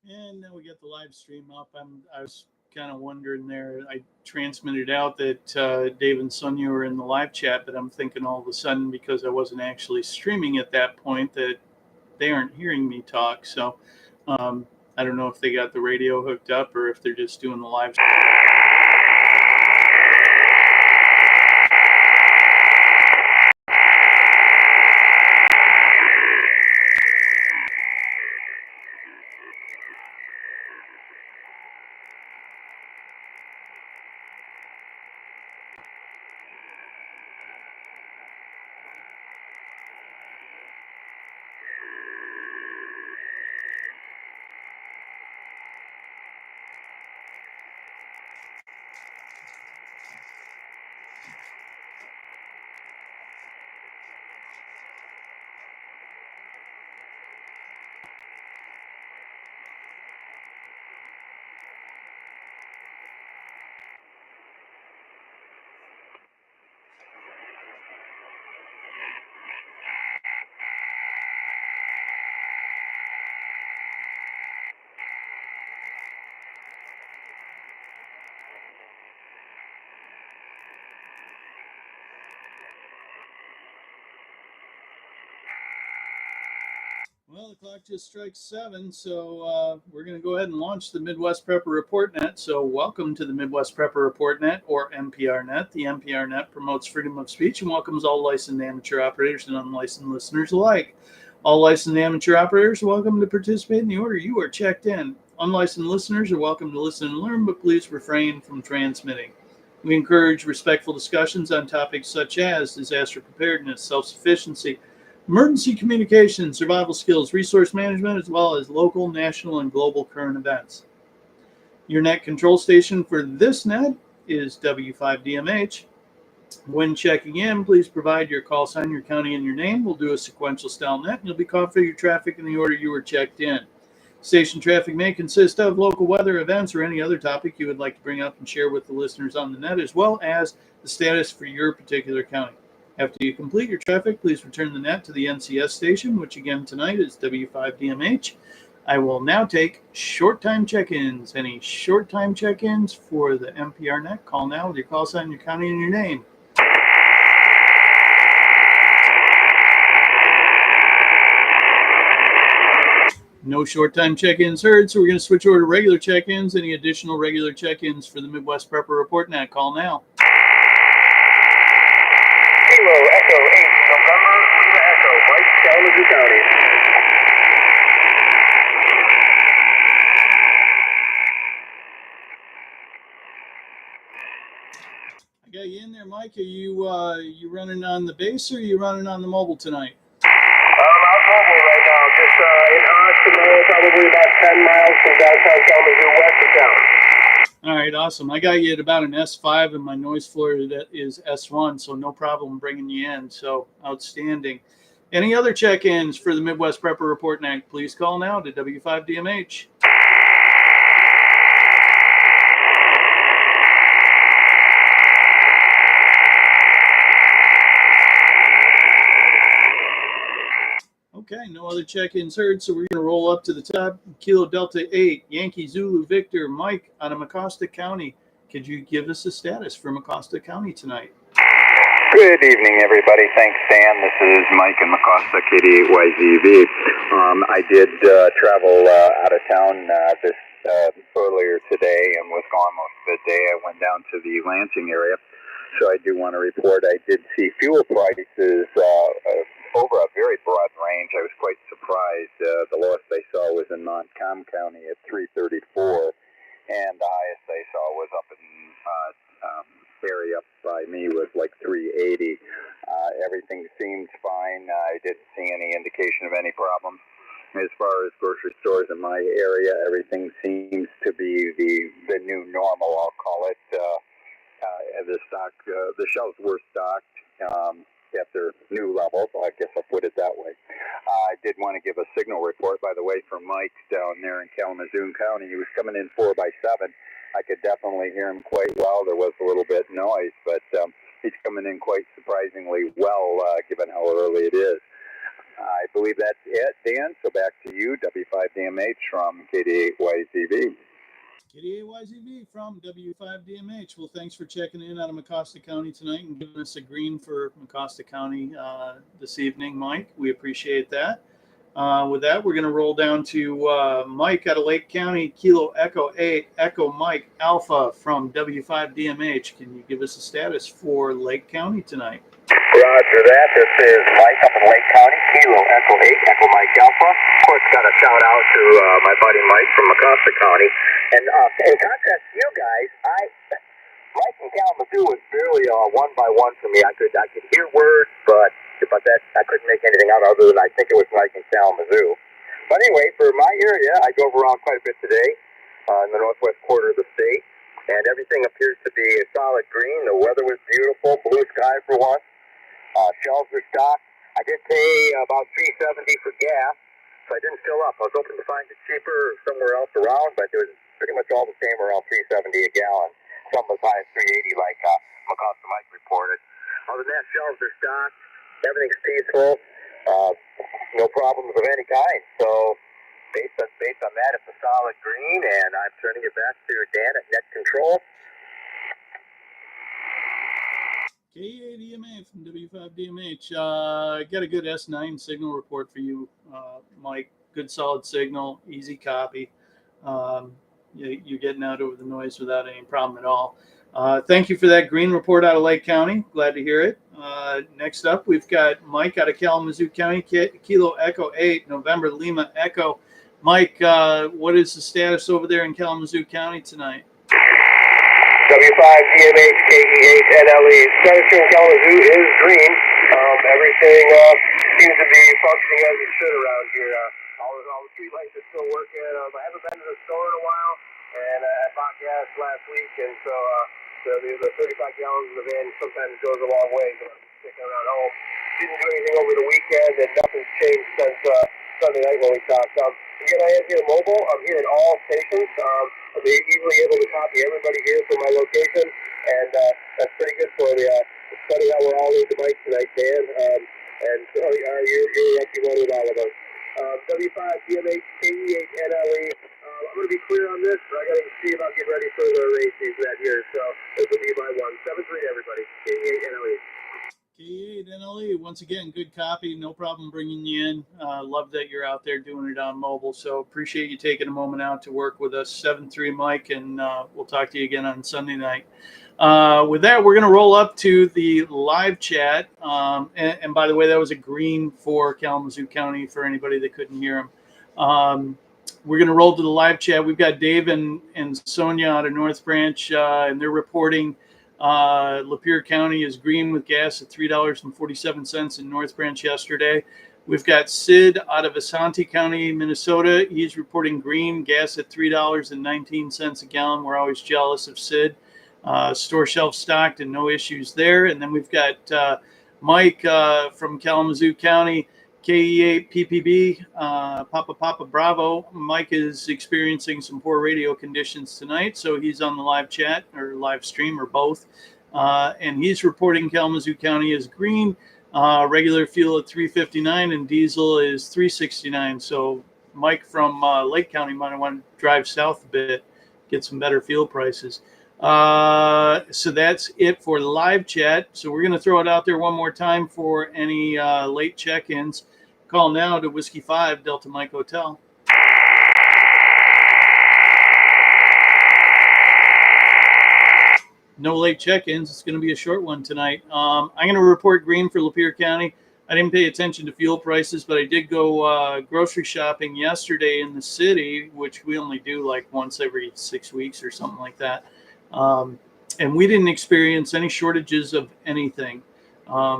And then we get the live stream up. I was kind of wondering there. I transmitted out that Dave and Sonia were in the live chat, but I'm thinking all of a sudden because I wasn't actually streaming at that point that they aren't hearing me talk. So um, I don't know if they got the radio hooked up or if they're just doing the live. Well, the clock just strikes 7, so we're going to go ahead and launch the Midwest Prepper Report Net. So, welcome to the Midwest Prepper Report Net, or Mprnet. The Mprnet promotes freedom of speech and welcomes all licensed amateur operators and unlicensed listeners alike. All licensed amateur operators are welcome to participate in the order you are checked in. Unlicensed listeners are welcome to listen and learn, but please refrain from transmitting. We encourage respectful discussions on topics such as disaster preparedness, self-sufficiency, emergency communication, survival skills, resource management, as well as local, national, and global current events. Your net control station for this net is W5DMH. When checking in, please provide your call sign, your county, and your name. We'll do a sequential style net, and you'll be called for your traffic in the order you were checked in. Station traffic may consist of local weather events or any other topic you would like to bring up and share with the listeners on the net, as well as the status for your particular county. After you complete your traffic, please return the net to the NCS station, which again tonight is W5DMH. I will now take short time check-ins. Any short time check-ins for the MPR net? Call now with your call sign, your county, and your name. No short time check-ins heard, so we're going to switch over to regular check-ins. Any additional regular check-ins for the Midwest Prepper Report Net? Call now. Kilo Echo 8 November Lima Echo, Mike, Kalamazoo County. I got you in there, Mike. Are you running on the base or are you running on the mobile tonight? I'm out mobile right now, just in Oxmoor, probably about 10 miles from downtown Kalamazoo, west of town. All right, awesome. I got you at about an S5, and my noise floor is S1, so no problem bringing you in. So outstanding. Any other check-ins for the Midwest Prepper Report Net? Please call now to W5DMH. Okay, no other check-ins heard, so we're going to roll up to the top. Kilo Delta 8, Yankee Zulu Victor, Mike out of Mecosta County. Could you give us a status for Mecosta County tonight? Good evening, everybody. Thanks, Stan. This is Mike in Mecosta, KD8YZV. I did travel out of town this earlier today and was gone most of the day. I went down to the Lansing area, so I do want to report I did see fuel prices over a very broad range. I was quite surprised. The lowest I saw was in Montcalm County at $3.34, and the highest I saw was up in area up by me was like $3.80. Everything seems fine. I didn't see any indication of any problems. As far as grocery stores in my area, everything seems to be the new normal, I'll call it. The shelves were stocked at their new level, so I guess I'll put it that way. I did want to give a signal report, by the way, for Mike down there in Kalamazoo County. He was coming in 4x7. I could definitely hear him quite well. There was a little bit of noise, but he's coming in quite surprisingly well, given how early it is. I believe that's it, Dan. So back to you, W5DMH from KD8YZV. KD8YZV from W5DMH. Well, thanks for checking in out of Mecosta County tonight and giving us a green for Mecosta County this evening, Mike. We appreciate that. With that, we're going to roll down to Mike out of Lake County, Kilo Echo 8, Echo Mike Alpha from W5DMH. Can you give us a status for Lake County tonight? Roger that. This is Mike up in Lake County, Kilo Echo 8, Echo Mike Alpha. Of course, got a shout out to my buddy Mike from Mecosta County. And in contrast to you guys, Mike in Kalamazoo was barely one by one for me. I could hear words, but that I couldn't make anything out other than I think it was Mike in Kalamazoo. But anyway, for my area, I drove around quite a bit today in the northwest quarter of the state, and everything appears to be a solid green. The weather was beautiful, blue sky for once. Shelves are stocked. I did pay about $3.70 for gas, so I didn't fill up. I was hoping to find it cheaper somewhere else around, but it was pretty much all the same, around $3.70 a gallon. Some as high as $3.80, like Mecosta Mike reported. Other than that, shelves are stocked. Everything's peaceful. No problems of any kind. So based on that, it's a solid green, and I'm turning it back to Dan at Net Control. KDMA from W5DMH. Got a good S9 signal report for you, Mike. Good solid signal, easy copy. You're getting out over the noise without any problem at all. Thank you for that green report out of Lake County. Glad to hear it. Next up, we've got Mike out of Kalamazoo County, Kilo Echo 8, November Lima Echo. Mike, what is the status over there in Kalamazoo County tonight? W5DMH KE8NLE. Status in Kalamazoo is green. Everything seems to be functioning as it should around here. All the street lights are still working. I haven't been to the store in a while, and I bought gas last week, and so the 35 gallons in the van sometimes goes a long way. So I'm sticking around home. Didn't do anything over the weekend, and nothing's changed since Sunday night when we talked. Again, I am here mobile. I'm here at all stations. I'll be easily able to copy everybody here from my location, and that's pretty good for the study how we're all into Mike tonight, Dan. And so you're lucky one with all of us. W5DMH KE8NLE. I'm going to be clear on this, but I got to see about getting ready for the race season that year. So this will be my one. 7-3, everybody. KE8NLE. KE8NLE, once again, good copy. No problem bringing you in. Love that you're out there doing it on mobile. So appreciate you taking a moment out to work with us. 7-3, Mike, and we'll talk to you again on Sunday night. With that, we're going to roll up to the live chat. And by the way, that was a green for Kalamazoo County for anybody that couldn't hear him. We're going to roll to the live chat. We've got Dave and Sonia out of North Branch, and they're reporting Lapeer County is green with gas at $3.47 in North Branch yesterday. We've got Sid out of Asante County, Minnesota. He's reporting green, gas at $3.19 a gallon. We're always jealous of Sid. Store shelf stocked and no issues there. And then we've got Mike from Kalamazoo County, KE8 PPB, Papa Bravo. Mike is experiencing some poor radio conditions tonight, so he's on the live chat or live stream or both. And he's reporting Kalamazoo County is green, regular fuel at $3.59 and diesel is $3.69. So Mike from Lake County might want to drive south a bit, get some better fuel prices. So that's it for live chat. So we're going to throw it out there one more time for any late check-ins. Call now to Whiskey 5 Delta Mike Hotel. No late check-ins. It's going to be a short one tonight. I'm going to report green for Lapeer County. I didn't pay attention to fuel prices, but I did go grocery shopping yesterday in the city, which we only do like once every 6 weeks or something like that. And we didn't experience any shortages of anything.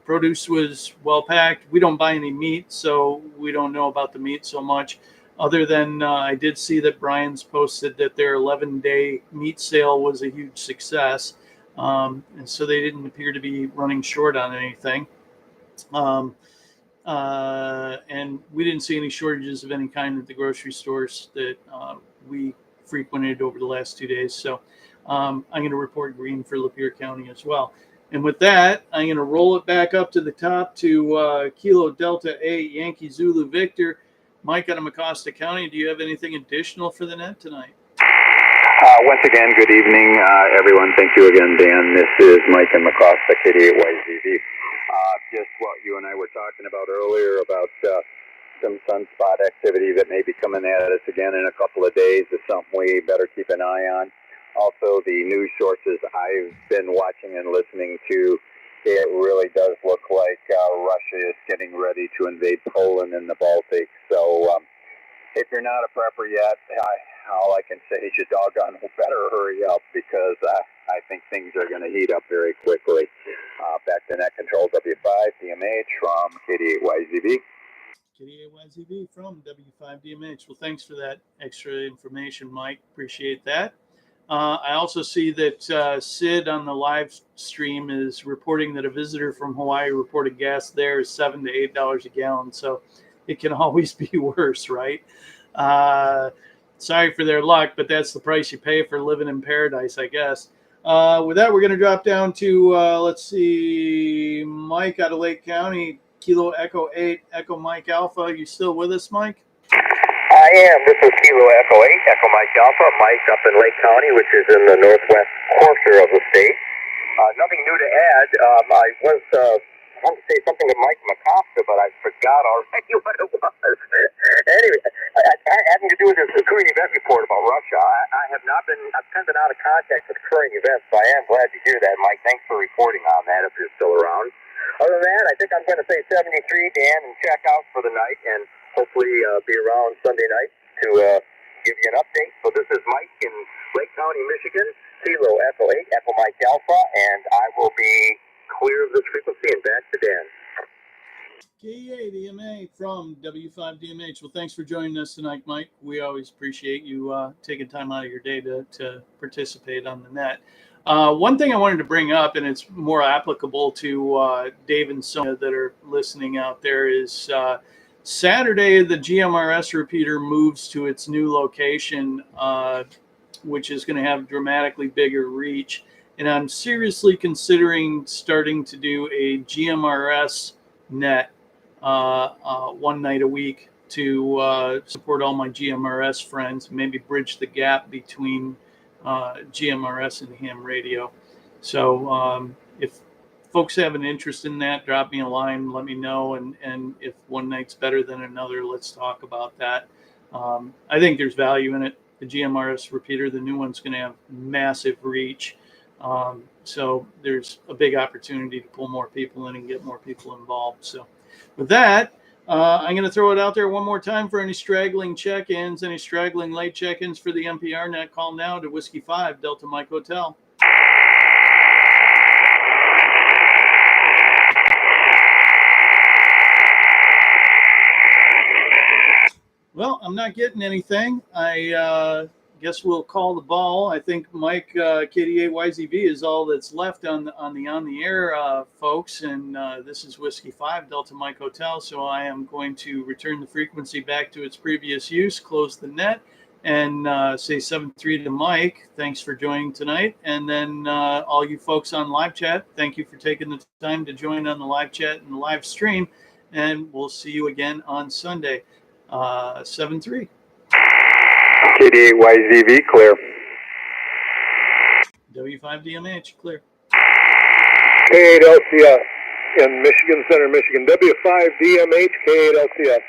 Produce was well packed. We don't buy any meat, so we don't know about the meat so much. Other than I did see that Brian's posted that their 11-day meat sale was a huge success. And so they didn't appear to be running short on anything. And we didn't see any shortages of any kind at the grocery stores that we frequented over the last 2 days. So I'm going to report green for Lapeer County as well. And with that, I'm going to roll it back up to the top to Kilo Delta 8 Yankee Zulu Victor. Mike out of Mecosta County, do you have anything additional for the net tonight? Once again, good evening, everyone. Thank you again, Dan. This is Mike in Mecosta, KD8YZV. Just what you and I were talking about earlier about some sunspot activity that may be coming at us again in a couple of days is something we better keep an eye on. Also, the news sources I've been watching and listening to, it really does look like Russia is getting ready to invade Poland and the Baltic. So if you're not a prepper yet, all I can say is you doggone better hurry up because I think things are going to heat up very quickly. Back to net control W5 DMH from KD8YZV. KD8YZV from W5DMH. Well, thanks for that extra information, Mike. Appreciate that. I also see that Sid on the live stream is reporting that a visitor from Hawaii reported gas there is $7 to $8 a gallon. So it can always be worse, right? Sorry for their luck, but that's the price you pay for living in paradise, I guess. With that, we're going to drop down to, let's see, Mike out of Lake County, Kilo Echo 8, Echo Mike Alpha. You still with us, Mike? I am. This is Kilo Echo 8, Echo Mike Alpha. Mike up in Lake County, which is in the northwest quarter of the state. Nothing new to add. I wanted to say something to Mike Mecosta, but I forgot already what it was. Anyway, having to do with this current event report about Russia. I've kind of been out of contact with current events, so I am glad to hear that, Mike. Thanks for reporting on that if you're still around. Other than that, I think I'm going to say 73, Dan, and check out for the night, and hopefully be around Sunday night to give you an update. So this is Mike in Lake County, Michigan, Kilo Echo 8, Echo Mike Alpha, and I will be clear of this frequency and back to Dan. KD8DMA from W5DMH. Well, thanks for joining us tonight, Mike. We always appreciate you taking time out of your day to participate on the net. One thing I wanted to bring up, and it's more applicable to Dave and Sonia that are listening out there, is Saturday, the GMRS repeater moves to its new location, which is going to have dramatically bigger reach. And I'm seriously considering starting to do a GMRS net one night a week to support all my GMRS friends, maybe bridge the gap between GMRS and ham radio. So if folks have an interest in that, drop me a line, let me know. And if one night's better than another, let's talk about that. I think there's value in it. The GMRS repeater, the new one's going to have massive reach. So there's a big opportunity to pull more people in and get more people involved. So with that, I'm going to throw it out there one more time for any straggling check-ins, any straggling late check-ins for the NPR net. Call now to Whiskey 5, Delta Mike Hotel. Well, I'm not getting anything. I guess we'll call the ball. I think Mike KD8YZV is all that's left on the air, folks. And this is Whiskey 5 Delta Mike Hotel. So I am going to return the frequency back to its previous use, close the net, and say 7-3 to Mike. Thanks for joining tonight. And then all you folks on live chat, thank you for taking the time to join on the live chat and the live stream. And we'll see you again on Sunday. 7-3. KD8YZV, clear. W5DMH, clear. K8LCS in Michigan Center, Michigan. W5DMH, K8LCS.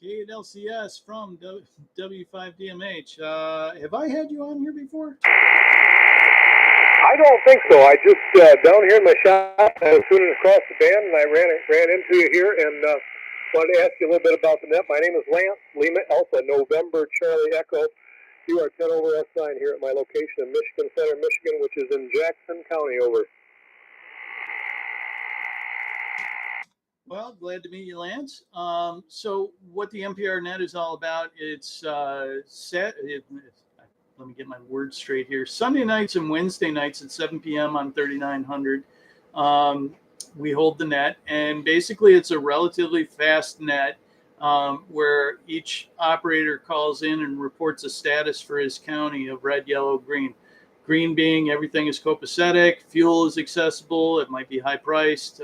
K8LCS from W5DMH. Have I had you on here before? I don't think so. I just, down here in my shop, I was tuning across the band, and I ran into you here, and wanted to ask you a little bit about the net. My name is Lance, Lima Alpha, November, Charlie Echo. You are 10 over S9 here at my location in Michigan Center, Michigan, which is in Jackson County, over. Well, glad to meet you, Lance. So what the NPR net is all about, it's let me get my words straight here. Sunday nights and Wednesday nights at 7 p.m. on 3900. We hold the net, and basically it's a relatively fast net where each operator calls in and reports a status for his county of red, yellow, green. green being everything is copacetic, fuel is accessible, it might be high priced.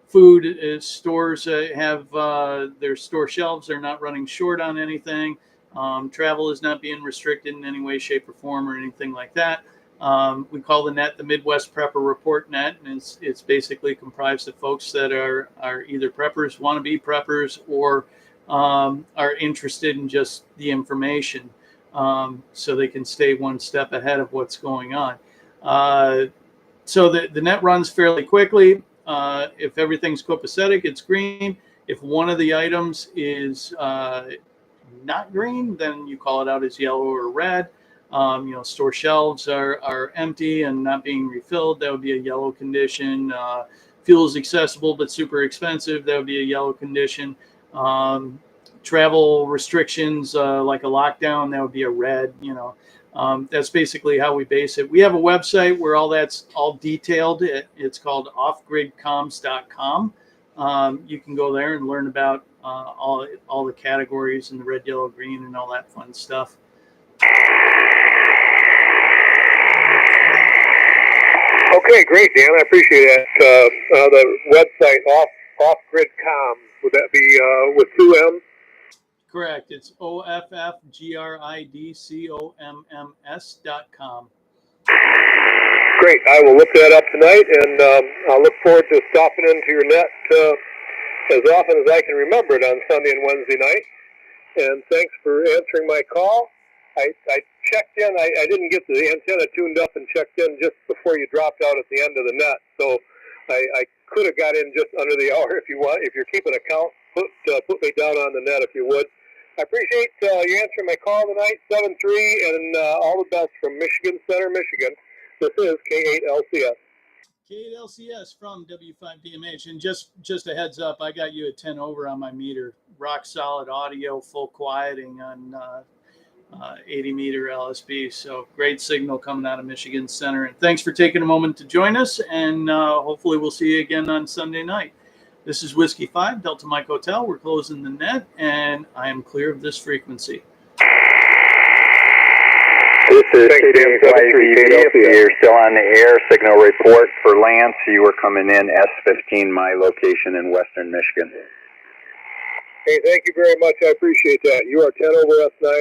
Food is, stores have their store shelves are not running short on anything. Travel is not being restricted in any way, shape, or form, or anything like that. We call the net the Midwest Prepper Report Net, and it's basically comprised of folks that are either preppers, want to be preppers, or are interested in just the information, so they can stay one step ahead of what's going on. So the net runs fairly quickly. If everything's copacetic, it's green. If one of the items is not green, then you call it out as yellow or red. Store shelves are empty and not being refilled. That would be a yellow condition. Fuel is accessible but super expensive. That would be a yellow condition. Travel restrictions like a lockdown, that would be a red. That's basically how we base it. We have a website where all that's all detailed. It's called offgridcomms.com. You can go there and learn about all the categories and the red, yellow, green, and all that fun stuff. Okay, great, Dan. I appreciate that. The website, Off-Grid.com, would that be with 2 M's? Correct. It's offgridcomms.com. Great. I will look that up tonight, and I'll look forward to stopping into your net as often as I can remember it on Sunday and Wednesday night. And thanks for answering my call. I checked in. I didn't get the antenna tuned up and checked in just before you dropped out at the end of the net. So I could have got in just under the hour if you want. If you're keeping account, put me down on the net if you would. I appreciate you answering my call tonight, 7-3, and all the best from Michigan Center, Michigan. This is K8LCS. K8LCS from W5DMH. And just a heads up, I got you at 10 over on my meter. Rock solid audio, full quieting on 80 meter LSB. So great signal coming out of Michigan Center. And thanks for taking a moment to join us. And hopefully we'll see you again on Sunday night. This is Whiskey 5, Delta Mike Hotel. We're closing the net, and I am clear of this frequency. This is KDYZV. You're still on the air. Signal report for Lance. You are coming in S15, my location in western Michigan. Hey, thank you very much. I appreciate that. You are 10 over S9.